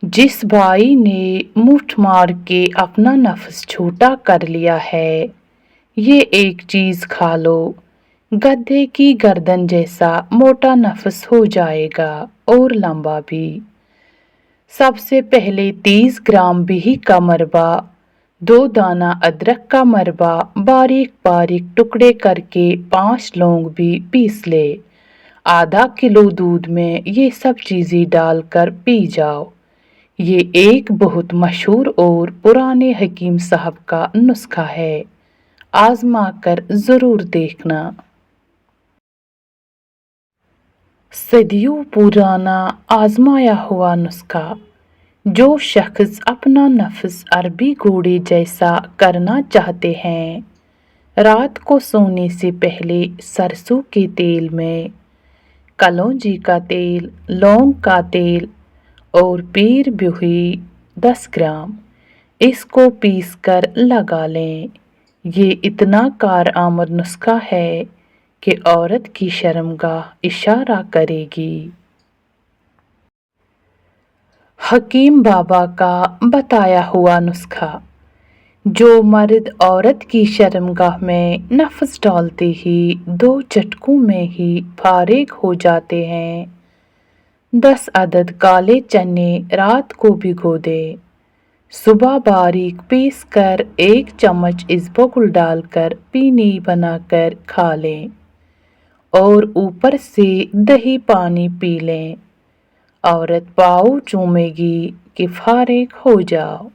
जिस भाई ने मुठ मार के अपना नफ्स छोटा कर लिया है, ये एक चीज खा लो, गधे की गर्दन जैसा मोटा नफ्स हो जाएगा और लंबा भी। सबसे पहले 30 ग्राम बिही का मरबा, 2 दाना अदरक का मरबा बारीक बारीक टुकड़े करके 5 लौंग भी पीस ले। आधा किलो दूध में ये सब चीजें डालकर पी जाओ। ये एक बहुत मशहूर और पुराने हकीम साहब का नुस्खा है, आजमा कर जरूर देखना। सदियों पुराना आजमाया हुआ नुस्खा। जो शख्स अपना नफ्स अरबी घोड़े जैसा करना चाहते हैं, रात को सोने से पहले सरसों के तेल में कलौंजी का तेल, लौंग का तेल और पीर बिहुई 10 ग्राम इसको पीस कर लगा लें। ये इतना कारआमद नुस्खा है कि औरत की शर्मगाह इशारा करेगी। हकीम बाबा का बताया हुआ नुस्खा। जो मर्द औरत की शर्मगाह में नफ्स डालते ही 2 झटकों में ही फारिग हो जाते हैं, 10 अदद काले चने रात को भिगो दे। सुबह बारीक पीस कर 1 चम्मच इसबगोल डालकर पीनी बनाकर खा लें और ऊपर से दही पानी पी लें। औरत पाँव चूमेगी कि फारिग हो जाओ।